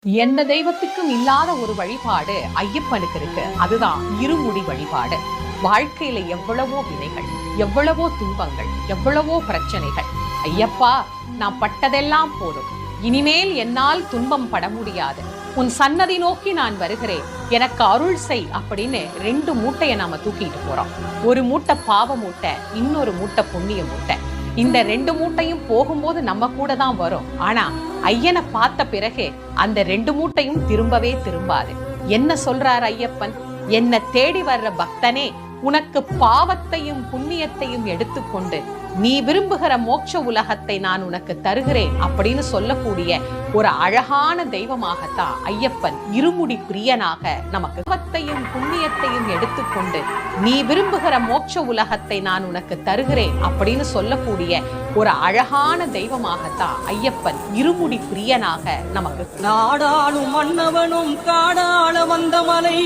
எந்த தெய்வத்துக்கும் இல்லாத ஒரு வழிபாடு ஐயப்பனுக்கு இருக்கு. அதுதான் இருமுடி வழிபாடு. வாழ்க்கையில எவ்வளவோ வினைகள், எவ்வளவோ துன்பங்கள், எவ்வளவோ பிரச்சனைகள். ஐயப்பா, நான் பட்டதெல்லாம் போதும், இனிமேல் என்னால் துன்பம் பட முடியாது, உன் சன்னதி நோக்கி நான் வருகிறேன், எனக்கு அருள் செய் அப்படின்னு 2 மூட்டையை நாம தூக்கிட்டு போறோம். ஒரு மூட்டை பாவ மூட்டை, இன்னொரு மூட்டை புண்ணிய மூட்டை. இந்த 2 மூட்டையும் போகும்போது நம்ம கூட தான் வரும். ஆனா ஐயனை பார்த்த பிறகு அந்த 2 மூட்டையும் திரும்பவே திரும்பாது. என்ன சொல்றார் ஐயப்பன்? என்ன தேடி வர்ற பக்தனே, உனக்கு பாவத்தையும் புண்ணியத்தையும் எடுத்துக்கொண்டு நீ விரும்புகிற மோட்ச உலகத்தை நான் உனக்கு தருகிறேன் அப்படின்னு சொல்லக்கூடிய ஒரு அழகான தெய்வமாகத்தான் ஐயப்பன் இருமுடி பிரியனாக நமக்கு பாவத்தையும் புண்ணியத்தையும் எடுத்துக்கொண்டு நீ விரும்புகிற மோட்ச உலகத்தை நான் உனக்கு தருகிறேன் அப்படின்னு சொல்லக்கூடிய ஒரு அழகான தெய்வமாகத்தான் ஐயப்பன் இருமுடி பிரியனாக நமக்கு. நாடாளும் மன்னவனும் காடாள வந்த மலை,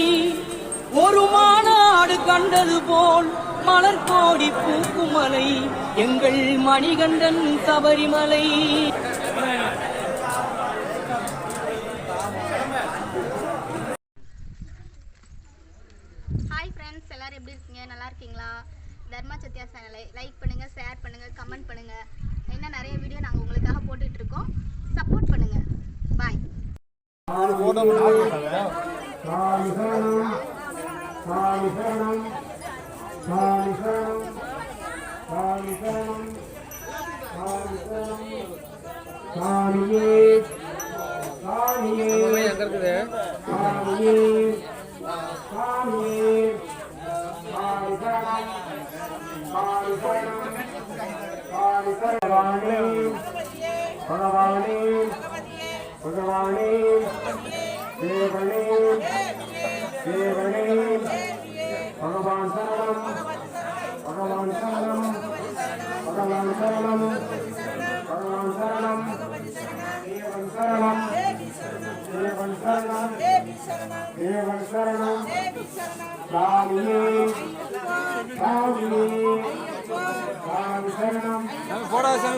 ஒரு மாநாடு கண்டது போல் மலர் கோடி பூக்கும் மலை, எங்கள் மணிகண்டன் சபரிமலை. ஹாய் ஃப்ரெண்ட்ஸ், எல்லாரும் எப்படி இருக்கீங்க? நல்லா இருக்கீங்களா? தர்மா சத்யா சேனலை லைக் பண்ணுங்க, ஷேர் பண்ணுங்க, கமெண்ட் பண்ணுங்க. இன்னும் நிறைய வீடியோ நாங்கள் உங்களுக்காக போட்டுட்டு இருக்கோம். சப்போர்ட் பண்ணுங்க. பாய்.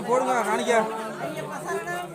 போடுங்க காணிக்க. ஐயப்ப சரணம்.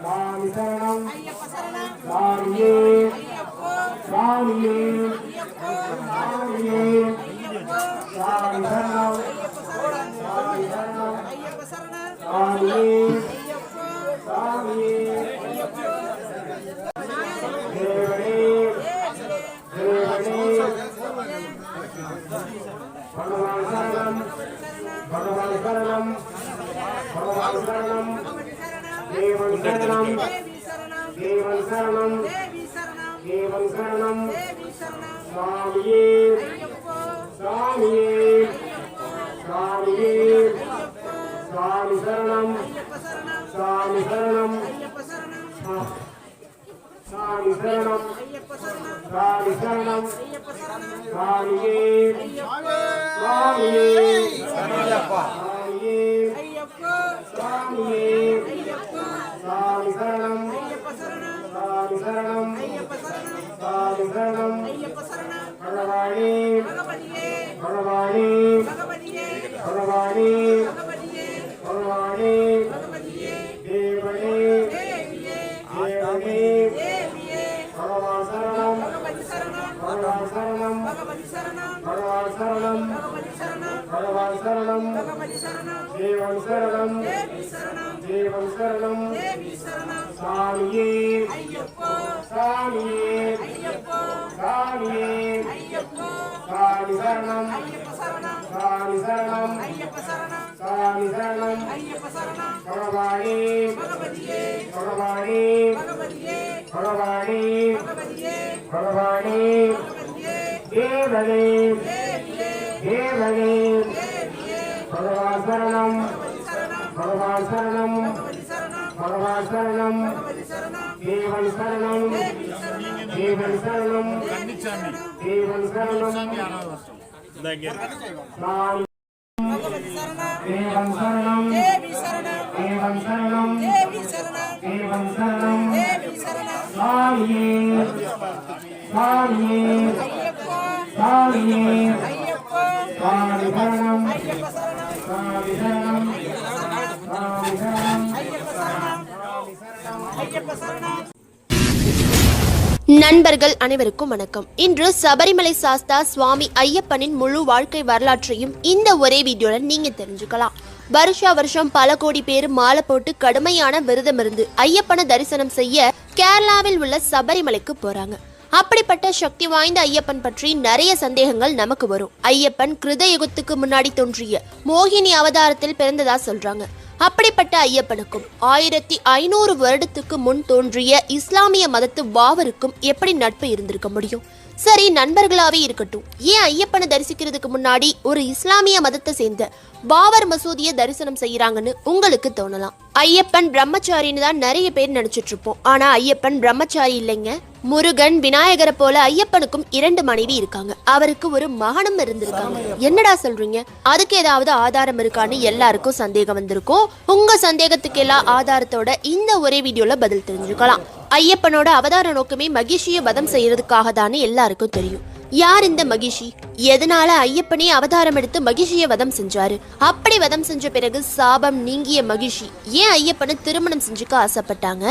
நண்பர்கள் அனைவருக்கும் வணக்கம். இன்று சபரிமலை சாஸ்தா சுவாமி ஐயப்பனின் முழு வாழ்க்கை வரலாற்றையும் இந்த ஒரே வீடியோல நீங்க தெரிஞ்சுக்கலாம். வருஷம் பல கோடி பேர் மாலை போட்டு கடுமையான விரதம் இருந்து ஐயப்பனை தரிசனம் செய்ய கேரளாவில் உள்ள சபரிமலைக்கு போறாங்க. அப்படிப்பட்ட சக்தி வாய்ந்த ஐயப்பன் பற்றி நிறைய சந்தேகங்கள் நமக்கு வரும். ஐயப்பன் கிருத யுகத்துக்கு முன்னாடி தோன்றிய மோகினி அவதாரத்தில் பிறந்ததா சொல்றாங்க. அப்படிப்பட்ட ஐயப்பனுக்கும் 1500 வருடத்துக்கு முன் தோன்றிய இஸ்லாமிய மதத்து பாவருக்கும் எப்படி நட்பு இருந்திருக்க முடியும்? சரி, நண்பர்களாவே இருக்கட்டும், ஏன் ஐயப்பனை தரிசிக்கிறதுக்கு முன்னாடி ஒரு இஸ்லாமிய மதத்தை சேர்ந்த பாவர் மசூதியை தரிசனம் செய்யறாங்கன்னு உங்களுக்கு தோணலாம். ஐயப்பன் பிரம்மச்சாரின்னு தான் நிறைய பேர் நினைச்சிட்டு இருப்போம். ஆனா ஐயப்பன் பிரம்மச்சாரி இல்லைங்க. முருகன், விநாயகரை போல ஐயப்பனுக்கும் 2 மனைவி இருக்காங்க. அவருக்கு ஒரு மகனும் இருந்திருக்காங்க. என்னடா சொல்றீங்க? அதுக்கு ஏதாவது ஆதாரம் இருக்கான்னு எல்லாருக்கும் சந்தேகம் வந்திருக்கும். உங்க சந்தேகத்துக்கு எல்லாம் ஆதாரத்தோட இந்த ஒரே வீடியோல பதில் தெரிஞ்சுக்கலாம். ஐயப்பனோட அவதார நோக்கமே மகிஷியை வதம் செய்யறதுக்காக தானே எல்லாருக்கும் தெரியும். யார் இந்த மகிஷி? எதனால ஐயப்பனே அவதாரம் எடுத்து மகிஷியை வதம் செஞ்சாரு? அப்படி வதம் செஞ்ச பிறகு சாபம் நீங்கிய மகிஷி ஏன் ஐயப்பனை திருமணம் செஞ்சுக்க ஆசைப்பட்டாங்க?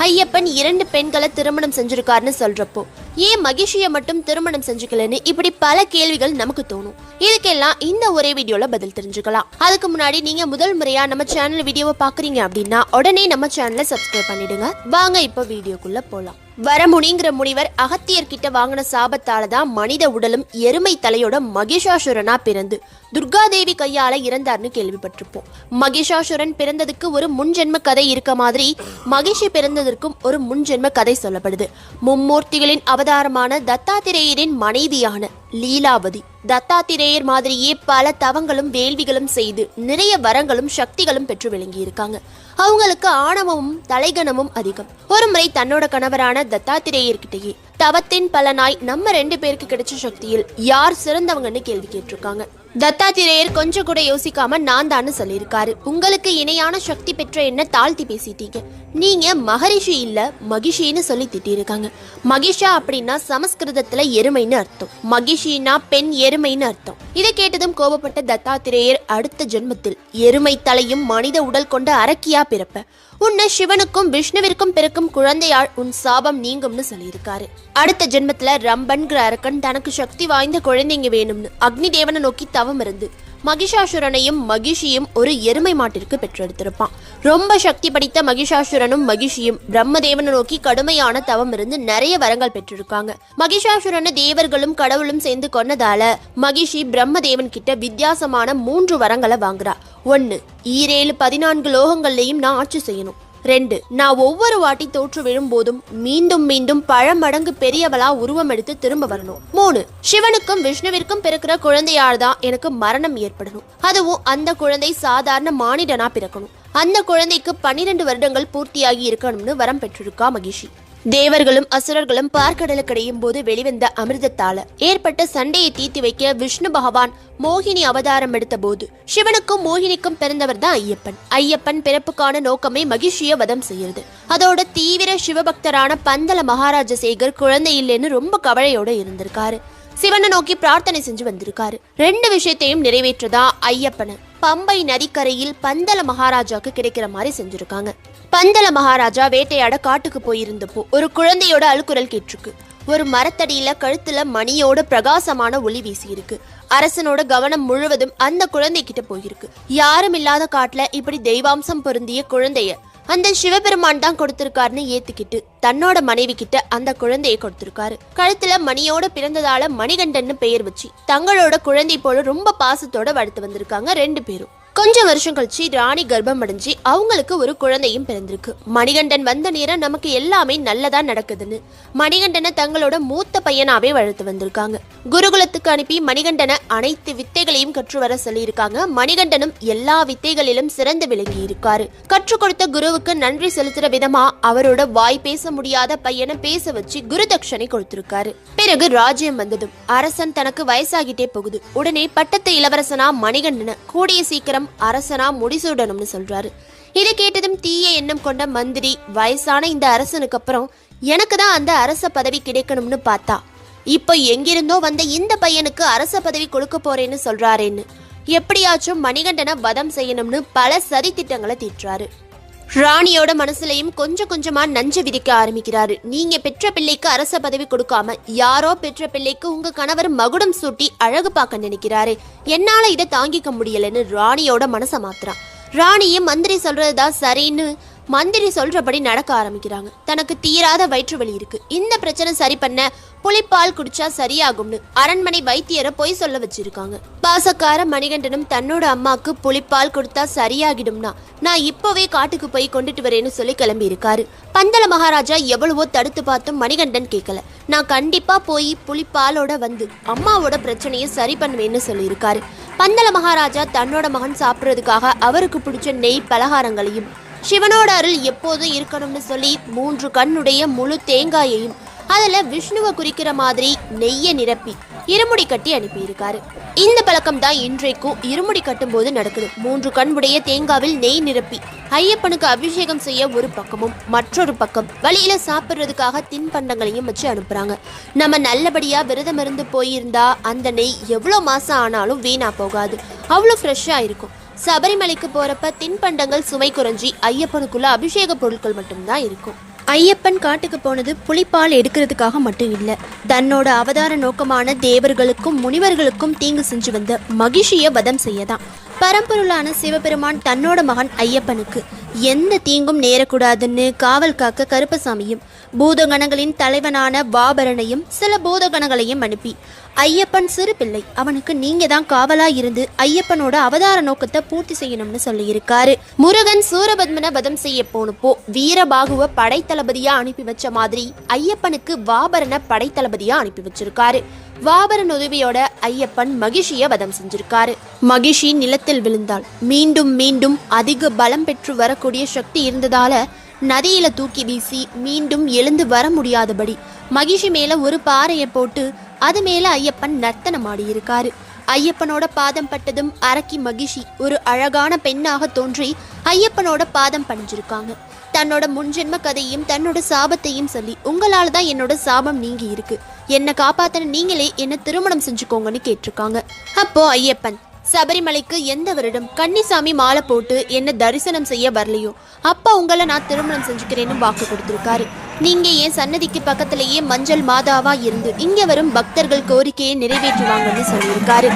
ஐயப்பன் 2 பெண்களை திருமணம் செஞ்சிருக்காருன்னு சொல்றப்போ ஏன் மகிஷியை மட்டும் திருமணம் செஞ்சுக்கலன்னு இப்படி பல கேள்விகள் நமக்கு தோணும். இதுக்கெல்லாம் இந்த ஒரே வீடியோல பதில் தெரிஞ்சுக்கலாம். அதுக்கு முன்னாடி நீங்க முதல் முறையா நம்ம சேனல் வீடியோவை பாக்குறீங்க அப்படின்னா உடனே நம்ம சேனலை சப்ஸ்கிரைப் பண்ணிடுங்க. வாங்க இப்ப வீடியோக்குள்ள போலாம். வரமுனிங்கிற முனிவர் அகத்தியர் கிட்ட வாங்கின சாபத்தால தான் மனித உடலும் எருமை தலையோட மகிஷாசுரனா பிறந்து துர்காதேவி கையால இறந்தார்னு கேள்விப்பட்டிருப்போம். மகிஷாசுரன் பிறந்ததுக்கு ஒரு முன்ஜென்ம கதை இருக்க மாதிரி மகிஷி பிறந்ததற்கும் ஒரு முன்ஜென்ம கதை சொல்லப்படுது. மும்மூர்த்திகளின் அவதாரமான தத்தாத்திரேயரின் மனைவியான லீலாவதி தத்தாத்திரேயர் மாதிரியே பல தவங்களும் வேள்விகளும் செய்து நிறைய வரங்களும் சக்திகளும் பெற்று விளங்கி இருக்காங்க. அவங்களுக்கு ஆணவமும் தலைகணமும் அதிகம். ஒரு முறை தன்னோட கணவரான தத்தாத்திரேயர்கிட்டயே தவத்தின் பலனாய் நம்ம 2 பேருக்கு கிடைச்ச சக்தியில் யார் சிறந்தவங்கன்னு கேள்வி கேட்டிருக்காங்க. தத்தாத்திரேயர் கொஞ்சம் கூட யோசிக்காம நான் தான்னு சொல்லியிருக்காரு. உங்களுக்கு இணையான சக்தி பெற்ற என்ன தாழ்த்தி பேசிட்டீங்க, நீங்க மகரிஷி இல்ல மகிஷின்னு சொல்லி திட்டிருக்காங்க. மகிஷா அப்படின்னா சமஸ்கிருதத்துல எருமைன்னு அர்த்தம், மகிஷின்னா பெண் எருமைன்னு அர்த்தம். இதை கேட்டதும் கோபப்பட்ட தத்தாத்திரேயர் அடுத்த ஜென்மத்தில் எருமை தலையும் மனித உடல் கொண்ட அரக்கியா பிறப்ப உன்னை சிவனுக்கும் விஷ்ணுவிற்கும் பிறக்கும் குழந்தையால் உன் சாபம் நீங்கும்னு சொல்லியிருக்காரு. அடுத்த ஜென்மத்துல ரம்பன்கிற அரக்கன் தனக்கு சக்தி வாய்ந்த குழந்தைங்க வேணும்னு அக்னி தேவனை நோக்கி தவம் இருந்து மகிஷாசுரனையும் மகிஷியும் ஒரு எருமை மாட்டிற்கு பெற்றெடுத்திருப்பான். ரொம்ப சக்தி படைத்த மகிஷாசுரனும் மகிஷியும் பிரம்மதேவனை நோக்கி கடுமையான தவம் இருந்து நிறைய வரங்கள் பெற்றிருக்காங்க. மகிஷாசுரனை தேவர்களும் கடவுளும் சேர்ந்து கொன்னதால மகிஷி பிரம்மதேவன் கிட்ட வித்தியாசமான 3 வரங்களை வாங்குறா. 1, 14 லோகங்கள்லையும் நான் ஆட்சி செய்யணும். 2, நான் ஒவ்வொரு வாட்டி தோற்று விழும்போதும் மீண்டும் மீண்டும் பல மடங்கு பெரியவளா உருவம் எடுத்து திரும்ப வரணும். 3, சிவனுக்கும் விஷ்ணுவிற்கும் பிறக்கிற குழந்தையால் தான் எனக்கு மரணம் ஏற்படணும். அதுவும் அந்த குழந்தை சாதாரண மானிடனா பிறக்கணும். அந்த குழந்தைக்கு 12 வருடங்கள் பூர்த்தியாகி இருக்கணும்னு வரம் பெற்றிருக்கா மகிஷி. தேவர்களும் அசுரர்களும் பார்க்கடலுக்கு அடையும் போது வெளிவந்த அமிர்தத்தால ஏற்பட்ட சண்டையை தீர்த்து வைக்க விஷ்ணு பகவான் மோகினி அவதாரம் எடுத்த போது சிவனுக்கும் மோகினிக்கும் பிறந்தவர் தான் ஐயப்பன். ஐயப்பன் பிறப்புக்கான நோக்கமே மகிஷிய வதம் செய்யறது. அதோட தீவிர சிவபக்தரான பந்தல மகாராஜ சேகர் குழந்தை இல்லைன்னு ரொம்ப கவலையோட இருந்திருக்காரு. சிவனை நோக்கி பிரார்த்தனை செஞ்சு வந்திருக்காரு. 2 விஷயத்தையும் நிறைவேற்றதா ஐயப்பனை பம்பை நதிக்கரையில் பந்தல மகாராஜாக்கு கிடைக்கிற மாதிரி செஞ்சிருக்காங்க. பந்தல மகாராஜா வேட்டையாட காட்டுக்கு போயிருந்தப்போ ஒரு குழந்தையோட அழுக்குரல் கேட்டிருக்கு. ஒரு மரத்தடியில கழுத்துல மணியோட பிரகாசமான ஒளி வீசி இருக்கு. அரசனோட கவனம் முழுவதும் அந்த குழந்தை கிட்ட போயிருக்கு. யாரும் இல்லாத காட்டுல இப்படி தெய்வாம்சம் பொருந்திய குழந்தைய அந்த சிவபெருமான் தான் கொடுத்திருக்காருன்னு ஏத்துக்கிட்டு தன்னோட மனைவி கிட்ட அந்த குழந்தையை கொடுத்திருக்காரு. கழுத்துல மணியோட பிறந்ததால மணிகண்டன்னு பெயர் வச்சு தங்களோட குழந்தை போல ரொம்ப பாசத்தோட வளர்த்து வந்திருக்காங்க 2 பேரும். கொஞ்சம் வருஷம் கழிச்சு ராணி கர்ப்பம் அடைஞ்சு அவங்களுக்கு ஒரு குழந்தையும் பிறந்திருக்கு. மணிகண்டன் வந்த நேரம் நமக்கு எல்லாமே நல்லதா நடக்குதுன்னு மணிகண்டனை தங்களோட மூத்த பையனாவே வளர்த்து வந்திருக்காங்க. குருகுலத்துக்கு அனுப்பி மணிகண்டனை அனைத்து வித்தைகளையும் கற்று வர சொல்லியிருக்காங்க. மணிகண்டனும் எல்லா வித்தைகளிலும் சிறந்து விளங்கி இருக்காரு. கற்றுக் கொடுத்த குருவுக்கு நன்றி செலுத்துற விதமா அவரோட வாய் பேச முடியாத பையனை பேச வச்சு குரு தட்சணை கொடுத்திருக்காரு. பிறகு ராஜ்யம் வந்ததும் அரசன் தனக்கு வயசாகிட்டே போகுது. உடனே பட்டத்து இளவரசனா மணிகண்டனை கூடிய சீக்கிரம் அரசனா முடிசூடணும்னு சொல்றாரு. இதை கேட்டதும் தீய எண்ணம் கொண்ட மந்திரி வயசான இந்த அரசனுக்கு அப்புறம் எனக்கு தான் அந்த அரச பதவி கிடைக்கணும்னு பார்த்தா இப்போ எங்கிருந்தோ வந்த இந்த பையனுக்கு அரச பதவி கொடுக்க போறேன்னு சொல்றாரேன்னு எப்படியாச்சும் மணிகண்டனை வதம் செய்யணும்னு பல சதி திட்டங்களை தீட்டுறாரு. ராணியோட மனசுலயும் கொஞ்சம் கொஞ்சமா நஞ்ச விதிக்க ஆரம்பிக்கிறாரு. நீங்க பெற்ற பிள்ளைக்கு அரச பதவி கொடுக்காம யாரோ பெற்ற பிள்ளைக்கு உங்க கணவர் மகுடம் சூட்டி அழகு பார்க்க நினைக்கிறாரு, என்னால இதை தாங்கிக்க முடியலன்னு ராணியோட மனசை மாத்துறான். ராணியும் மந்திரி சொல்றதுதான் சரின்னு மந்திரி சொல்றபடி நடக்க ஆரம்பிக்கிறாங்க. தனக்கு தீராத வயிற்று வலி இருக்கு, இந்த பிரச்சனை சரி பண்ண புளிப்பால் குடிச்சா சரியாகும்னு அரண்மனை வைத்தியரை பொய் சொல்ல வச்சிருக்காங்க. பாசக்கார மணிகண்டனும் தன்னோட அம்மாக்கு புளிப்பால் கொடுத்தா சரியாகிடும்னா நான் இப்பவே காட்டுக்கு போய் கொண்டுட்டு வரேன்னு சொல்லி கிளம்பி இருக்காரு. பந்தல மகாராஜா எவ்வளவோ தடுத்து பார்த்தும் மணிகண்டன் கேட்கல. நான் கண்டிப்பா போய் புளிப்பாலோட வந்து அம்மாவோட பிரச்சனையை சரி பண்ணுவேன்னு சொல்லி இருக்காரு. பந்தல மகாராஜா தன்னோட மகன் சாப்பிட்றதுக்காக அவருக்கு பிடிச்ச நெய் பலகாரங்களையும் சிவனோட அருள் எப்போதும் இருக்கணும்னு சொல்லி 3 கண்ணுடைய முழு தேங்காயையும் அதுல விஷ்ணுவை குறிக்கிற மாதிரி நெய்யை நிரப்பி இருமுடி கட்டி அனுப்பியிருக்காரு. இந்த பழக்கம் தான் இன்றைக்கும் இருமுடி கட்டும் போது நடக்குது. 3 கண்ணுடைய தேங்காவில் நெய் நிரப்பி ஐயப்பனுக்கு அபிஷேகம் செய்ய ஒரு பக்கமும் மற்றொரு பக்கம் வழியில சாப்பிட்றதுக்காக தின்பண்டங்களையும் வச்சு அனுப்புறாங்க. நம்ம நல்லபடியா விரதம் இருந்து போயிருந்தா அந்த நெய் எவ்வளோ மாசம் ஆனாலும் வீணா போகாது, அவ்வளோ ஃப்ரெஷ்ஷா இருக்கும். சபரிமலைக்கு போறப்ப தின்பண்டங்கள் சுமை குறைஞ்சி ஐயப்பனுக்குள்ள அபிஷேக பொருட்கள் மட்டும்தான் இருக்கும். ஐயப்பன் காட்டுக்கு போனது புலிப்பால் எடுக்கிறதுக்காக மட்டும் இல்லை, தன்னோட அவதார நோக்கமான தேவர்களுக்கும் முனிவர்களுக்கும் தீங்கு செஞ்சு வந்த மகிஷியை வதம் செய்யதான். பரம்பொருளான சிவபெருமான் தன்னோட மகன் ஐயப்பனுக்கு எந்த தீங்கும் நேரக்கூடாதுன்னு காவல் காக்க கருப்பசாமியும் பூதகணங்களின் தலைவனான வாபரனையும் சில பூதகணங்களையும் அனுப்பி ஐயப்பன் சிறு பிள்ளை, அவனுக்கு நீங்க தான் காவலா இருந்து ஐயப்பனோட அவதார நோக்கத்தை பூர்த்தி செய்யணும்னு சொல்லியிருக்காரு. முருகன் சூரபத்மனை வதம் செய்ய போனப்போ வீரபாகுவ படைத்தளபதியா அனுப்பி வச்ச மாதிரி ஐயப்பனுக்கு வாபரனை படைத்தளபதியா அனுப்பி வச்சிருக்காரு. வாபரன் உதவியோட ஐயப்பன் மகிஷிய வதம் செஞ்சிருக்காரு. மகிஷி நிலத்தில் விழுந்தாள். மீண்டும் மீண்டும் அதிக பலம் பெற்று வரக்கூடிய சக்தி இருந்ததால நதியில தூக்கி வீசி மீண்டும் எழுந்து வர முடியாதபடி மகிஷி மேல ஒரு பாறையை போட்டு அது மேல ஐயப்பன் நர்த்தனம் ஆடியிருக்காரு. ஐயப்பனோட பாதம் பட்டதும் அரக்கி மகிஷி ஒரு அழகான பெண்ணாக தோன்றி ஐயப்பனோட பாதம் பணிஞ்சிருக்காங்க. தன்னோட முன்ஜென்ம கதையும் தன்னோட சாபத்தையும் சொல்லி உங்களால தான் என்னோட சாபம் நீங்கி இருக்கு, என்னை காப்பாத்தன நீங்களே என்ன திருமணம் செஞ்சுக்கோங்கன்னு கேட்டிருக்காங்க. அப்போ ஐயப்பன் சபரிமலைக்கு எந்த வருடம் கன்னிசாமி மாலை போட்டு என்ன தரிசனம் செய்ய வரலையோ அப்ப உங்களை நான் திருமணம் செஞ்சுக்கிறேன்னு வாக்கு கொடுத்திருக்காரு. நீங்க என் சன்னதிக்கு பக்கத்திலேயே மஞ்சள் மாதாவா இருந்து இங்க வரும் பக்தர்கள் கோரிக்கையை நிறைவேற்றுவாங்கன்னு சொல்லியிருக்காரு.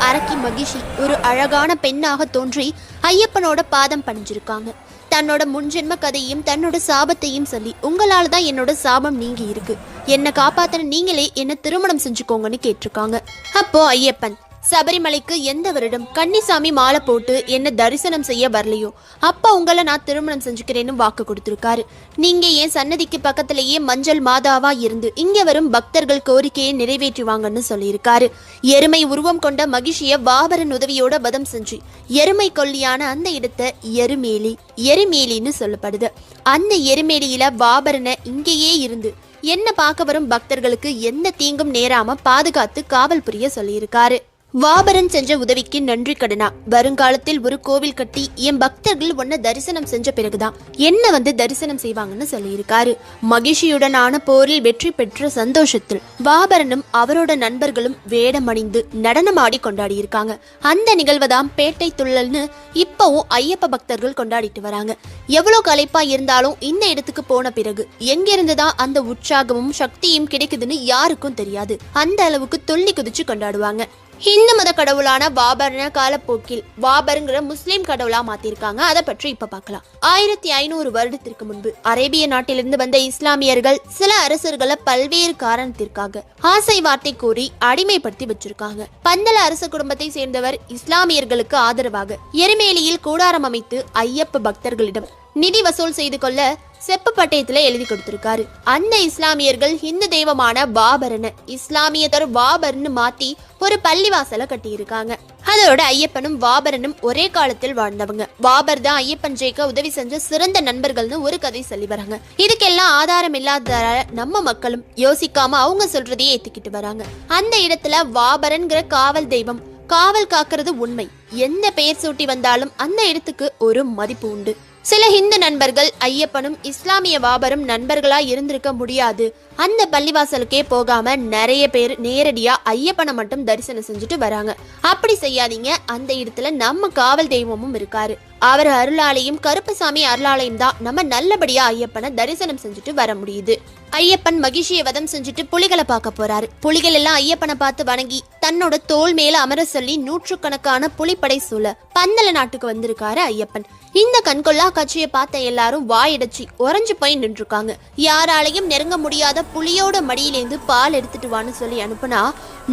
அரக்கி மகிஷி ஒரு அழகான பெண்ணாக தோன்றி ஐயப்பனோட பாதம் பணிஞ்சிருக்காங்க. தன்னோட முன்ஜென்ம கதையும் தன்னோட சாபத்தையும் சொல்லி, உங்களால தான் என்னோட சாபம் நீங்கி இருக்கு, என்னை காப்பாத்தின நீங்களே என்ன திருமணம் செஞ்சுக்கோங்கன்னு கேட்டிருக்காங்க. அப்போ ஐயப்பன், சபரிமலைக்கு எந்த வருடம் கன்னிசாமி மாலை போட்டு என்ன தரிசனம் செய்ய வரலையோ அப்ப உங்களை நான் திருமணம் செஞ்சுக்கிறேன்னு வாக்கு கொடுத்திருக்காரு. நீங்க என் சன்னதிக்கு பக்கத்திலேயே மஞ்சள் மாதாவா இருந்து இங்க வரும் பக்தர்கள் கோரிக்கையை நிறைவேற்றுவாங்கன்னு சொல்லியிருக்காரு. எருமை உருவம் கொண்ட மகிழ்ச்சிய வாபரன் உதவியோட வதம் செஞ்சு எருமை கொல்லியான அந்த இடத்தை எருமேலின்னு சொல்லப்படுது. அந்த எருமேலியில வாபரனை இங்கேயே இருந்து என்ன பார்க்க வரும் பக்தர்களுக்கு எந்த தீங்கும் நேராம பாதுகாத்து காவல் புரிய சொல்லியிருக்காரு. வாபரன் செஞ்ச உதவிக்கு நன்றி கடனா வருங்காலத்தில் ஒரு கோவில் கட்டி என் பக்தர்கள் ஒன்ன தரிசனம் செஞ்ச பிறகுதான் என்ன தரிசனம் செய்வாங்கன்னு சொல்லியிருக்காரு. மகிழ்ச்சியுடனான போரில் வெற்றி பெற்ற சந்தோஷத்தில் வாபரனும் அவரோட நண்பர்களும் வேடமணிந்து நடனமாடி கொண்டாடி இருக்காங்க. அந்த நிகழ்வுதான் பேட்டை துள்ளல்னு இப்பவும் ஐயப்ப பக்தர்கள் கொண்டாடிட்டு வராங்க. எவ்வளவு களைப்பா இருந்தாலும் இந்த இடத்துக்கு போன பிறகு எங்கிருந்துதான் அந்த உற்சாகமும் சக்தியும் கிடைக்குதுன்னு யாருக்கும் தெரியாது. அந்த அளவுக்கு துள்ளி குதிச்சு கொண்டாடுவாங்க. இந்து மத கடவுளான வாபரன காலப்போக்கில் வாபருங்கிற முஸ்லீம் கடவுளா மாத்திருக்காங்க. அதை பற்றி இப்ப பார்க்கலாம். 1500 வருடத்திற்கு முன்பு அரேபிய நாட்டிலிருந்து வந்த இஸ்லாமியர்கள் சில அரசர்களை பல்வேறு காரணத்திற்காக ஆசை வார்த்தை கூறி அடிமைப்படுத்தி வச்சிருக்காங்க. பந்தள அரச குடும்பத்தை சேர்ந்தவர் இஸ்லாமியர்களுக்கு ஆதரவாக எருமேலியில் கூடாரம் அமைத்து ஐயப்ப பக்தர்களிடம் நிதி வசூல் செய்து கொள்ள செப்பு பட்டயத்துல எழுதி கொடுத்திருக்காரு. அந்த இஸ்லாமியர்கள் ஹிந்து தெய்வமான வாபரனை இஸ்லாமியத்தர் வாபர்னு மாத்தி ஒரு பள்ளிவாசலை கட்டி இருக்காங்க. அதோட ஐயப்பனும் வாபரனும் ஒரே காலத்தில் வாழ்ந்தவங்க. வாபர் தான் ஐயப்பன் ஜெயிக்க உதவி செஞ்ச சிறந்த நண்பர்கள்னு ஒரு கதை சொல்லி வராங்க. இதுக்கெல்லாம் ஆதாரம் இல்லாததால நம்ம மக்களும் யோசிக்காம அவங்க சொல்றதையே ஏத்துக்கிட்டு வராங்க. அந்த இடத்துல வாபரன்கிற காவல் தெய்வம் காவல் காக்கிறது உண்மை. எந்த பெயர் சூட்டி வந்தாலும் அந்த இடத்துக்கு ஒரு மதிப்பு உண்டு. சில ஹிந்து நண்பர்கள் ஐயப்பனும் இஸ்லாமிய வாபரும் நண்பர்களா இருந்திருக்க முடியாது, அந்த பள்ளிவாசலுக்கே போகாம நிறைய பேர் நேரடியா ஐயப்பனை மட்டும் தரிசனம் செஞ்சுட்டு வராங்க. அப்படி செய்யாதீங்க. அந்த இடத்துல நம்ம காவல் தெய்வமும் இருக்காரு. அவர் அருளாலையும் கருப்பசாமி அருளாலையும் தான் நம்ம நல்லபடியா ஐயப்பனை தரிசனம் செஞ்சுட்டு வர முடியுது. ஐயப்பன் மகிழ்ச்சியை வதம் செஞ்சுட்டு புலிகளை பார்க்க போறாரு. புலிகள் எல்லாம் ஐயப்பனை பார்த்து வணங்கி தன்னோட தோல் மேல அமர சொல்லி நூற்றுக்கணக்கான புலிப்படை சூழ பந்தள நாட்டுக்கு வந்திருக்காரு ஐயப்பன். இந்த கண்கொள்ளா காட்சியை பார்த்த எல்லாரும் வாயடைச்சி உறைஞ்சு போய் நின்றுருக்காங்க. யாராலையும் நெருங்க முடியாத புலியோட மடியிலேந்து பால் எடுத்துட்டு வான்னு சொல்லி அனுப்புனா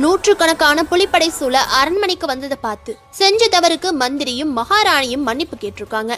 நூற்றுக்கணக்கான புலிப்படை சூழ அரண்மனைக்கு வந்ததை பார்த்து செஞ்ச தவறுக்கு மந்திரியும் மகாராணியும் மன்னிப்பு கேட்டிருக்காங்க.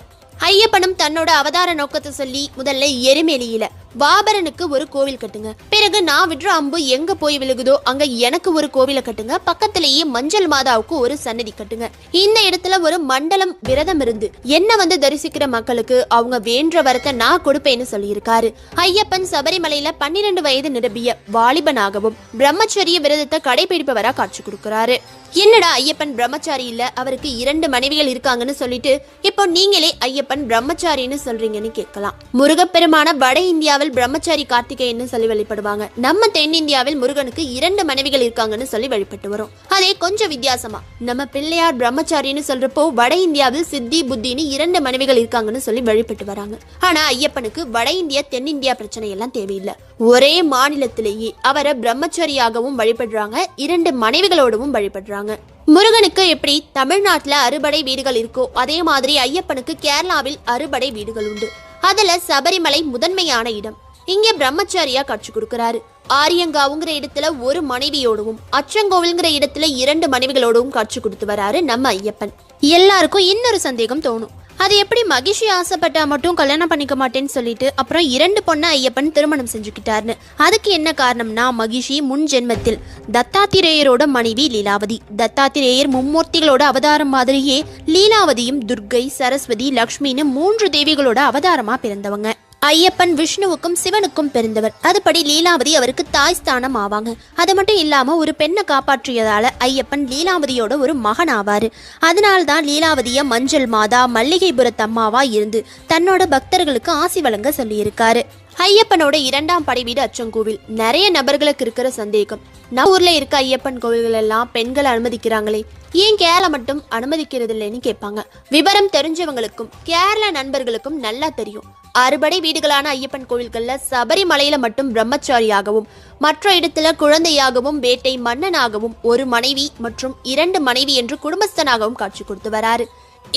ஐயப்பனும் தன்னோட அவதார நோக்கத்தை சொல்லி முதல்ல எருமேலியில வாபரனுக்கு ஒரு கோவில் கட்டுங்க, பிறகு நான் விடுற அம்பு எங்க போய் விழுகுதோ அங்க எனக்கு ஒரு கோவிலை கட்டுங்க, பக்கத்திலேயே மஞ்சள் மாதாவுக்கு ஒரு சன்னதி கட்டுங்க, இந்த இடத்துல ஒரு மண்டலம் விரதம் இருந்து என்ன தரிசிக்கிற மக்களுக்கு அவங்க வேண்ட வரத்தை நான் கொடுப்பேன்னு சொல்லியிருக்காரு. ஐயப்பன் சபரிமலையில 12 வயது நிரம்பிய வாலிபனாகவும் பிரம்மச்சரிய விரதத்தை கடைபிடிப்பவரா காட்சி கொடுக்கிறாரு. என்னடா ஐயப்பன் பிரம்மச்சாரி இல்ல, அவருக்கு 2 மனைவிகள் இருக்காங்கன்னு சொல்லிட்டு இப்போ நீங்களே ஐயப்பன் பிரம்மச்சாரின்னு சொல்றீங்கன்னு கேட்கலாம். முருகப்பெருமான வட இந்தியாவில் பிரம்மச்சாரி கார்த்திகேயன்னு சொல்லி வழிபடுவாங்க. நம்ம தென்னிந்தியாவில் முருகனுக்கு 2 மனைவிகள் இருக்காங்கன்னு சொல்லி வழிபட்டு வரும். அதே கொஞ்சம் வித்தியாசமா நம்ம பிள்ளையார் பிரம்மச்சாரின்னு சொல்றப்போ வட இந்தியாவில் சித்தி புத்தின்னு 2 மனைவிகள் இருக்காங்கன்னு சொல்லி வழிபட்டு வராங்க. ஆனா ஐயப்பனுக்கு வட இந்தியா தென்னிந்தியா பிரச்சனை எல்லாம் தேவையில்லை. ஒரே மாநிலத்திலேயே அவரை பிரம்மச்சாரியாகவும் வழிபடுறாங்க, 2 மனைவிகளோடவும் வழிபடுறாங்க. முருகனுக்கு எப்படி தமிழ்நாட்டுல அறுபடை வீடுகள் இருக்கோ அதே மாதிரி ஐயப்பனுக்கு கேரளாவில் அறுபடை வீடுகள் உண்டு. அதுல சபரிமலை முதன்மையான இடம். இங்க பிரம்மச்சாரியா காட்சி கொடுக்கிறாரு. ஆரியங்காவுங்கிற இடத்துல ஒரு மனைவியோடவும் அச்சங்கோவில்ங்கிற இடத்துல 2 மனைவிகளோடவும் காட்சி கொடுத்து வராரு நம்ம ஐயப்பன். எல்லாருக்கும் இன்னொரு சந்தேகம் தோணும், அது எப்படி மகிழ்ச்சி ஆசைப்பட்டா மட்டும் கல்யாணம் பண்ணிக்க மாட்டேன்னு சொல்லிட்டு அப்புறம் 2 பொண்ணை ஐயப்பன் திருமணம் செஞ்சுக்கிட்டாருன்னு. அதுக்கு என்ன காரணம்னா மகிழ்ச்சி முன் ஜென்மத்தில் தத்தாத்திரேயரோட மனைவி லீலாவதி. தத்தாத்திரேயர் மும்மூர்த்திகளோட அவதாரம் மாதிரியே லீலாவதியும் துர்கை, சரஸ்வதி, லக்ஷ்மின்னு 3 தேவிகளோட அவதாரமா பிறந்தவங்க. ஐயப்பன் விஷ்ணுவுக்கும் சிவனுக்கும் பிறந்தவர். அதுபடி லீலாவதி அவருக்கு தாய் ஸ்தானம் ஆவாங்க. அது மட்டும் இல்லாம ஒரு பெண்ணை காப்பாற்றியதால ஐயப்பன் லீலாவதியோட ஒரு மகன் ஆவாரு. அதனால்தான் லீலாவதிய மஞ்சள் மாதா, மல்லிகைபுரத்தம்மாவா இருந்து தன்னோட பக்தர்களுக்கு ஆசி வழங்க சொல்லியிருக்காரு. ஐயப்பனோட 2ஆம் படை வீடு அச்சங்கோவில். நிறைய நபர்களுக்கு இருக்கிற சந்தேகம், நம்ம ஊர்ல இருக்க ஐயப்பன் கோவில்கள் எல்லாம் பெண்களை அனுமதிக்கிறாங்களே, ஏன் கேரளா மட்டும் அனுமதிக்கிறது இல்லைன்னு கேட்பாங்க. விவரம் தெரிஞ்சவங்களுக்கும் கேரளா நண்பர்களுக்கும் நல்லா தெரியும். 6 படை வீடுகளான ஐயப்பன் கோவில்கள்ல சபரிமலையில மட்டும் பிரம்மச்சாரியாகவும், மற்ற இடத்துல குழந்தையாகவும், வேட்டை மன்னனாகவும், 1 மனைவி மற்றும் 2 மனைவி என்று குடும்பஸ்தனாகவும் காட்சி கொடுத்து வராரு.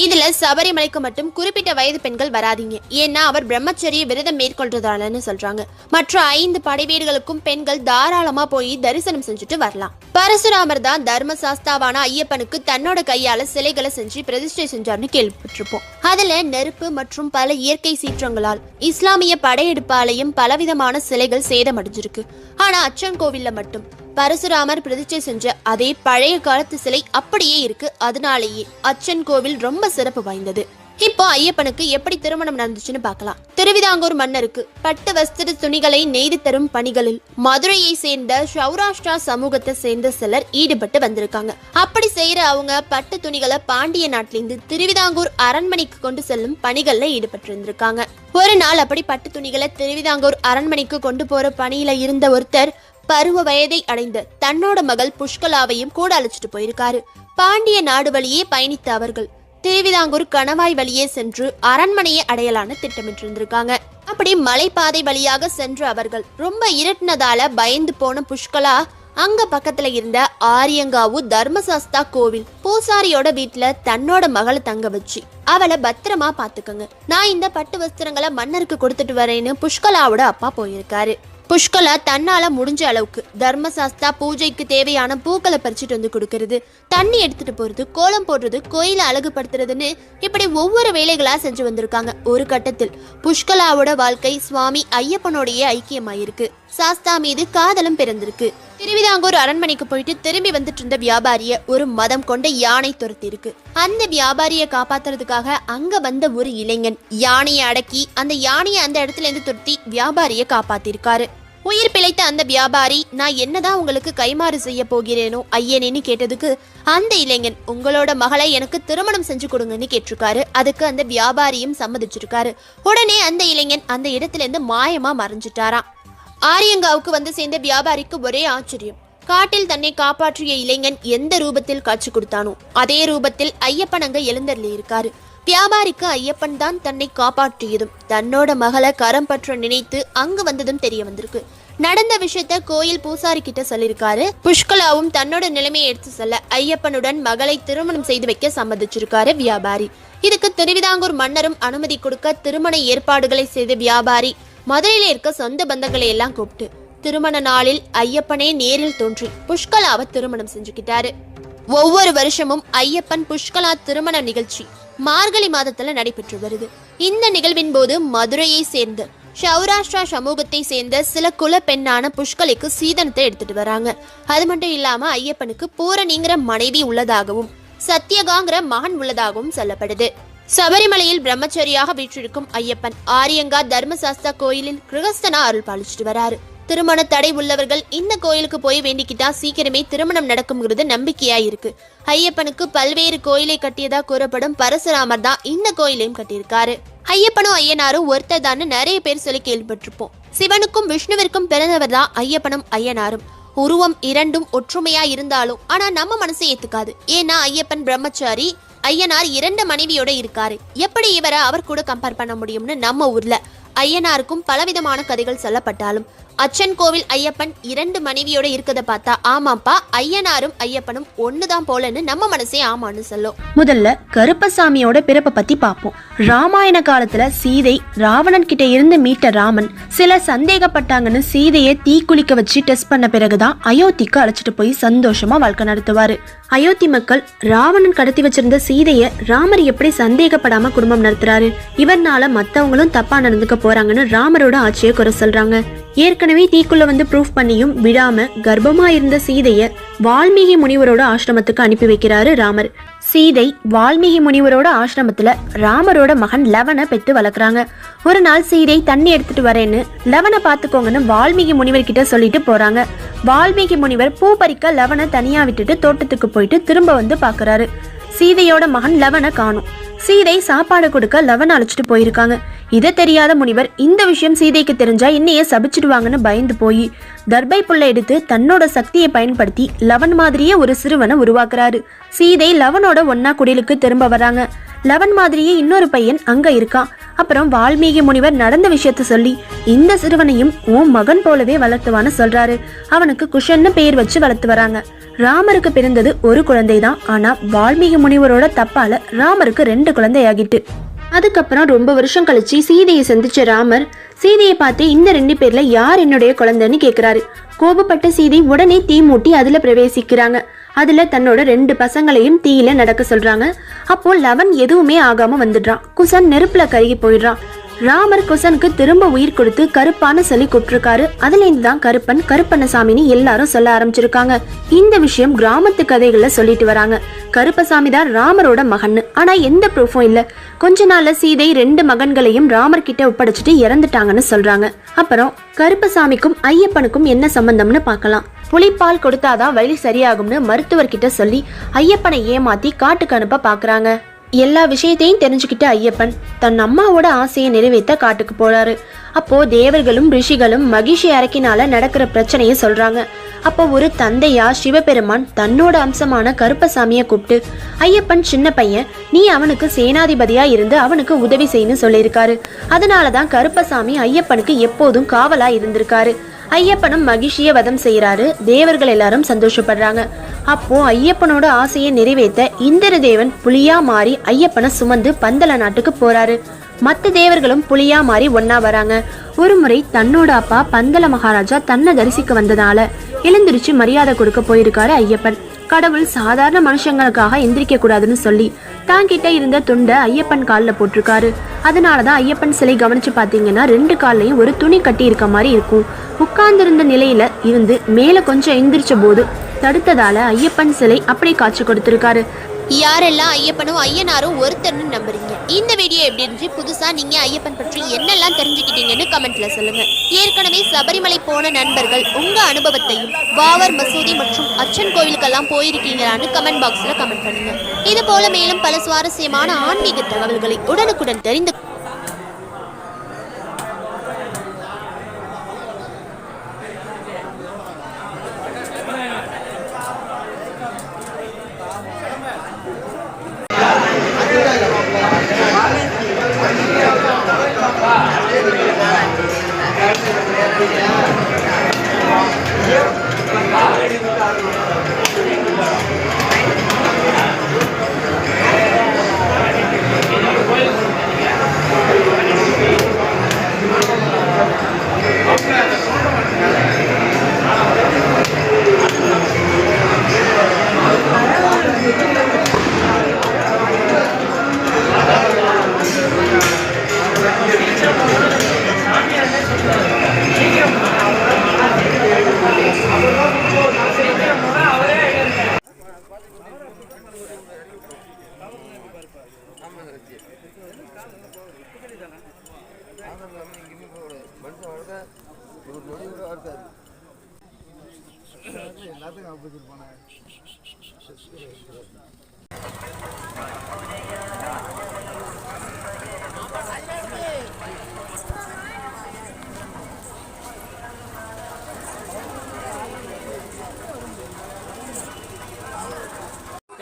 இதுல சபரிமலைக்கு மட்டும் குறிப்பிட்ட வயது பெண்கள் வராதீங்க, ஏன்னா அவர் பிரம்மச்சரிய விரதம் மேற்கொள்றதாலன்னு சொல்றாங்க. மற்ற 5 படை வீடுகளுக்கும் பெண்கள் தாராளமா போய் தரிசனம் செஞ்சுட்டு வரலாம். பரசுராமர் தான் தர்மசாஸ்தாவான ஐயப்பனுக்கு தன்னோட கையால சிலைகளை செஞ்சு பிரதிஷ்டை செஞ்சார்னு கேள்விப்பட்டிருப்போம். அதுல நெருப்பு மற்றும் பல இயற்கை சீற்றங்களால் இஸ்லாமிய படையெடுப்பாலையும் பலவிதமான சிலைகள் சேதமடைஞ்சிருக்கு. ஆனா அச்சங்கோவில்ல மட்டும் பரசுராமர் பிரதிஷ்டை செஞ்ச அதே பழைய காலத்து சிலை அப்படியே இருக்கு. அதனாலேயே அச்சன் கோவில் ரொம்ப சிறப்பு வாய்ந்தது. இப்போ ஐயப்பனுக்கு எப்படி திருமணம் நடந்துச்சுன்னு பார்க்கலாம். திருவிதாங்கூர் மன்னருக்கு பட்டு வஸ்திர துணிகளை நெய்து தரும் பணிகளில் மதுரையை சேர்ந்த சௌராஷ்டிரா சமூகத்தை சேர்ந்த சிலர் ஈடுபட்டு வந்திருக்காங்க. அப்படி செய்யற அவங்க பட்டு துணிகளை பாண்டிய நாட்டிலிருந்து திருவிதாங்கூர் அரண்மனைக்கு கொண்டு செல்லும் பணிகள்ல ஈடுபட்டு இருந்திருக்காங்க. ஒரு நாள் அப்படி பட்டு துணிகளை திருவிதாங்கூர் அரண்மனைக்கு கொண்டு போற பணியில இருந்த ஒருத்தர் பருவ வயதை அடைந்த தன்னோட மகள் புஷ்கலாவையும் கூட அழைச்சிட்டு போயிருக்காரு. பாண்டிய நாடு வழியே பயணித்த அவர்கள் திருவிதாங்கூர் கணவாய் வழியே சென்று அரண்மனையை அடையலான்னு திட்டமிட்டிருந்திருக்காங்க. அப்படி மலைப்பாதை வழியாக சென்ற அவர்கள் ரொம்ப இருட்டினதால பயந்து போன புஷ்கலா அங்க பக்கத்துல இருந்த ஆரியங்காவு தர்மசாஸ்தா கோவில் பூசாரியோட வீட்டுல தன்னோட மகளை தங்க வச்சு அவளை பத்திரமா பாத்துக்கங்க, நான் இந்த பட்டு வஸ்திரங்களை மன்னருக்கு கொடுத்துட்டு வரேன்னு புஷ்கலாவோட அப்பா போயிருக்காரு. புஷ்கலா தன்னால முடிஞ்ச அளவுக்கு தர்மசாஸ்தா பூஜைக்கு தேவையான பூக்களை பறிச்சுட்டு வந்து கொடுக்கறது, தண்ணி எடுத்துட்டு போறது, கோலம் போடுறது, கோயிலை அழகுபடுத்துறதுன்னு இப்படி ஒவ்வொரு வேலைகளா செஞ்சு வந்திருக்காங்க. ஒரு கட்டத்தில் புஷ்கலாவோட வாழ்க்கை சுவாமி ஐயப்பனோடைய ஐக்கியமாயிருக்கு. சாஸ்தா மீது காதலும் பிறந்திருக்கு. திருவிதாங்கூர் அரண்மனைக்கு போயிட்டு திரும்பி வந்துட்டு இருந்த வியாபாரிய ஒரு மதம் கொண்ட யானை துரத்தி இருக்கு. அந்த வியாபாரிய காப்பாத்துறதுக்காக அங்க வந்த ஒரு இளைஞன் யானையை அடக்கி அந்த யானையை அந்த இடத்துல இருந்து துரத்தி வியாபாரிய காப்பாத்திருக்காரு. உயிர் பிழைத்த அந்த வியாபாரி, நான் என்னதான் உங்களுக்கு கைமாறு செய்ய போகிறேனோ ஐயனேன்னு கேட்டதுக்கு அந்த இளைஞன், உங்களோட மகளை எனக்கு திருமணம் செஞ்சு கொடுங்கன்னு கேட்டிருக்காரு. அதுக்கு அந்த வியாபாரியும் சம்மதிச்சிருக்காரு. உடனே அந்த இளைஞன் அந்த இடத்துல இருந்து மாயமா மறைஞ்சிட்டாராம். ஆரியங்காவுக்கு வந்து சேர்ந்த வியாபாரிக்கு ஒரே ஆச்சரியம். காட்டில் தன்னை காப்பாற்றிய இளைஞன் எந்த ரூபத்தில் காட்சி கொடுத்தானோ அதே ரூபத்தில் ஐயப்பன் அங்க எழுந்தருளி இருக்காரு. வியாபாரிக்கு ஐயப்பன் தான் தன்னை காப்பாற்றியதும் தன்னோட மகளை கரம் பற்ற நினைத்து அங்கு வந்ததும் தெரிய வந்திருக்கு. நடந்த விஷயத்த கோயில் பூசாரி கிட்ட சொல்லியிருக்காரு. புஷ்கலாவும் தன்னோட நிலைமையை எடுத்து சொல்ல ஐயப்பனுடன் மகளை திருமணம் செய்து வைக்க சம்மதிச்சிருக்காரு வியாபாரி. இதுக்கு திருவிதாங்கூர் மன்னரும் அனுமதி கொடுக்க திருமண ஏற்பாடுகளை செய்த வியாபாரி மதுரையில இருக்க சொந்த பந்தங்களை எல்லாம் கூப்பிட்டு திருமண நாளில் ஐயப்பனே நேரில் தோன்றி புஷ்கலாவை திருமணம் செஞ்சுக்கிட்டாரு. ஒவ்வொரு வருஷமும் ஐயப்பன் புஷ்கலா திருமண நிகழ்ச்சி மார்கழி மாதத்துல நடைபெற்று வருது. இந்த நிகழ்வின் போது மதுரையை சேர்ந்த சௌராஷ்டிரா சமூகத்தை சேர்ந்த சில குல பெண்ணான புஷ்கலைக்கு சீதனத்தை எடுத்துட்டு வராங்க. அது மட்டும் இல்லாம ஐயப்பனுக்கு பூரணிங்கிற மனைவி உள்ளதாகவும் சத்யகாங்கிற மகன் உள்ளதாகவும் சொல்லப்படுது. சபரிமலையில் பிரம்மச்சரியாக வீற்றிருக்கும் ஐயப்பன் ஆரியங்கா தர்மசாஸ்தா கோயிலில் கிரகஸ்தனா அருள் பாலிச்சுட்டு வராரு. திருமண தடை உள்ளவர்கள் இந்த கோயிலுக்கு போய் வேண்டிக்கிட்டா சீக்கிரமே திருமணம் நடக்கும்ங்கிறது நம்பிக்கையா இருக்கு. ஐயப்பனுக்கு பல்வேறு கோயிலை கட்டியதா கூறப்படும் பரசுராமர் தான் இந்த கோயிலையும் கட்டியிருக்காரு. ஐயப்பனும் ஐயனாரும் ஒருத்தர் தான் நிறைய பேர் சொல்லி கேள்விப்பட்டிருப்போம். சிவனுக்கும் விஷ்ணுவிற்கும் பிறந்தவர் தான் ஐயப்பனும் ஐயனாரும். உருவம் இரண்டும் ஒற்றுமையா இருந்தாலும் ஆனா நம்ம மனசை ஏத்துக்காது. ஏன்னா ஐயப்பன் பிரம்மச்சாரி, ஐயனார் 2 மனைவியோட இருக்காரு. எப்படி இவரை அவர் கூட கம்பேர் பண்ண முடியும்னு நம்ம ஊர்ல ஐயனாருக்கும் பலவிதமான கதைகள் சொல்லப்பட்டாலும் அச்சன் கோவில் ஐயப்பன் 2 மனைவியோட இருக்கத பார்த்தா ஆமாப்பா ஐயனாரும் ஐயப்பனும் ஒண்ணுதான் போலன்னு நம்ம மனசே ஆமான்னு சொல்லும். முதல்ல கருப்பசாமியோட பிறப்பை பத்தி பார்ப்போம். ராமாயண காலத்துல சீதை ராவணன் கிட்ட இருந்து மீட்ட ராமன் சிலர் சந்தேகப்பட்டாங்கன்னு சீதையை தீக்குளிக்க வச்சு டெஸ்ட் பண்ண பிறகுதான் அயோத்திக்கு அழைச்சிட்டு போய் சந்தோஷமா வாழ்க்கை நடத்துவாரு. அயோத்தி மக்கள் ராவணன் கடத்தி வச்சிருந்த சீதைய ராமர் எப்படி சந்தேகப்படாம குடும்பம் நடத்துறாரு, இவர்னால மத்தவங்களும் தப்பா நடந்துக்க போறாங்கன்னு ராமரோட ஆட்சியை குறை சொல்றாங்க. ஏற்கனவே தீக்குள்ள வந்து ப்ரூஃப் பண்ணியும் விடாம கர்ப்பமா இருந்த சீதைய வால்மீகி முனிவரோட ஆசிரமத்துக்கு அனுப்பி வைக்கிறாரு ராமர். சீதை வால்மீகி முனிவரோட ஆசிரமத்துல ராமரோட மகன் லவனை பெற்று வளர்க்குறாங்க. ஒரு நாள் சீதை தண்ணி எடுத்துட்டு வரேன்னு லவனை பாத்துக்கோங்கன்னு வால்மீகி முனிவர் கிட்ட சொல்லிட்டு போறாங்க. வால்மீகி முனிவர் பூ பறிக்க லவனை தனியா விட்டுட்டு தோட்டத்துக்கு போயிட்டு திரும்ப வந்து பாக்குறாரு. சீதையோட மகன் லவனை காணும். சீதை சாப்பாடு கொடுக்க லவனை அழைச்சிட்டு போயிருக்காங்க. இதை தெரியாத முனிவர் இந்த விஷயம் சீதைக்கு தெரிஞ்சா என்னைய சபிச்சிடுவாங்கன்னு பயந்து போய் தர்பை புல்லை எடுத்து தன்னோட சக்தியை பயன்படுத்தி லவன் மாதிரியே ஒரு சிறுவனை உருவாக்குறாரு. சீதை லவனோட ஒன்னா குடிலுக்கு திரும்ப வராங்க. லவன் மாதிரியே இன்னொரு பையன் அங்க இருக்கான். அப்புறம் வால்மீகி முனிவர் நடந்த விஷயத்த சொல்லி இந்த சிறுவனையும் உன் மகன் போலவே வளர்த்துவான்னு சொல்றாரு. அவனுக்கு குஷன்னு பெயர் வச்சு வளர்த்து வராங்க. ராமருக்கு பிறந்தது ஒரு குழந்தை தான். ஆனா வால்மீகி முனிவரோட தப்பால ராமருக்கு 2 குழந்தை ஆகிட்டு. அதுக்கப்புறம் ரொம்ப வருஷம் கழிச்சு சீதையை சந்திச்ச ராமர் சீதையை பார்த்து இந்த 2 பேர்ல யார் என்னுடைய குழந்தைன்னு கேக்குறாரு. கோபப்பட்ட சீதை உடனே தீ மூட்டி அதுல பிரவேசிக்கிறாங்க. அதுல தன்னோட 2 பசங்களையும் தீயில நடக்க சொல்றாங்க. அப்போ லவன் எதுவுமே ஆகாம வந்துடுறான். குசன் நெருப்புல கருகி போயிடுறான். ராமர் குசனுக்கு திரும்ப உயிர் கொடுத்து கருப்பான சொல்லி கூப்பிட்டிருக்காரு. அதுல இருந்து தான் கருப்பன் கருப்பண்ணசாமின்னு எல்லாரும் சொல்ல ஆரம்பிச்சிருக்காங்க. இந்த விஷயம் கிராமத்து கதைகள்ல சொல்லிட்டு வராங்க. கருப்பசாமி தான் ராமரோட மகன்னு. ஆனா எந்த ப்ரூஃபும் இல்ல. கொஞ்ச நாள்ல சீதை 2 மகன்களையும் ராமர் கிட்ட ஒப்படைச்சிட்டு இறந்துட்டாங்கன்னு சொல்றாங்க. அப்புறம் கருப்பசாமிக்கும் ஐயப்பனுக்கும் என்ன சம்பந்தம்னு பார்க்கலாம். புலிப்பால் கொடுத்தாதான் வலி சரியாகும்னு மருத்துவர்கிட்ட சொல்லி ஐயப்பனை ஏமாத்தி காட்டுக்கு அனுப்ப பாக்குறாங்க. எல்லா விஷயத்தையும் தெரிஞ்சுக்கிட்ட ஐயப்பன் தன் அம்மாவோட ஆசையை நிறைவேற்ற காட்டுக்கு போறாரு. அப்போ தேவர்களும் ரிஷிகளும் மகிழ்ச்சி அரக்கினால நடக்கிற பிரச்சனையை சொல்றாங்க. அப்போ ஒரு தந்தையா சிவபெருமான் தன்னோட அம்சமான கருப்பசாமியை கூப்பிட்டு ஐயப்பன் சின்ன பையன், நீ அவனுக்கு சேனாதிபதியா இருந்து அவனுக்கு உதவி செய்யணும்னு சொல்லியிருக்காரு. அதனாலதான் கருப்பசாமி ஐயப்பனுக்கு எப்போதும் காவலா இருந்திருக்காரு. ஐயப்பனும் மகிழ்ச்சியை வதம் செய்யறாரு. தேவர்கள் எல்லாரும் சந்தோஷப்படுறாங்க. அப்போ ஐயப்பனோட ஆசையை நிறைவேற்ற இந்திர தேவன் புலியா மாறி ஐயப்பனை சுமந்து பந்தல நாட்டுக்கு போறாரு. மற்ற தேவர்களும் புலியா மாறி ஒன்னா வராங்க. ஒரு முறை தன்னோட அப்பா பந்தல மகாராஜா தன்னை தரிசிக்க வந்ததால எழுந்திருச்சு மரியாதை கொடுக்க போயிருக்காரு ஐயப்பன். கடவுள் சாதாரண மனுஷங்களுக்காக எந்திரிக்க கூடாதுன்னு சொல்லி தாங்கிட்ட இருந்த துண்டை ஐயப்பன் காலில் போட்டிருக்காரு. அதனாலதான் ஐயப்பன் சிலை கவனிச்சு பாத்தீங்கன்னா 2 கால்லையும் ஒரு துணி கட்டி இருக்க மாதிரி இருக்கும். உட்கார்ந்திருந்த நிலையில இருந்து மேல கொஞ்சம் எந்திரிச்ச போது தடுத்ததால ஐயப்பன் சிலை அப்படி காட்சி கொடுத்திருக்காரு. யாரெல்லாம் ஐயப்பனும் ஐயனாரும் ஒருத்தர்னு நம்புறீங்க? இந்த வீடியோ எப்படி இருந்துச்சு? புதுசா நீங்க ஐயப்பன் பற்றி என்னெல்லாம் தெரிஞ்சுக்கிட்டீங்கன்னு கமெண்ட்ல சொல்லுங்க. ஏற்கனவே சபரிமலை போன நண்பர்கள் உங்க அனுபவத்தையும் பாவர் மசூதி மற்றும் அச்சன் கோவிலுக்கெல்லாம் போயிருக்கீங்களான்னு கமெண்ட் பாக்ஸ்ல கமெண்ட் பண்ணுங்க. இது போல மேலும் பல சுவாரஸ்யமான ஆன்மீக தகவல்களை உடனுக்குடன் தெரிந்து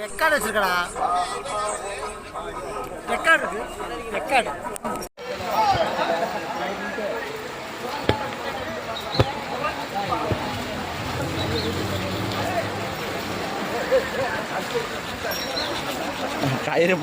ரெக்கார்டு வச்சிருக்கடா. ரெக்கார்டு இருக்கு. ரெக்கார்டு கயிறு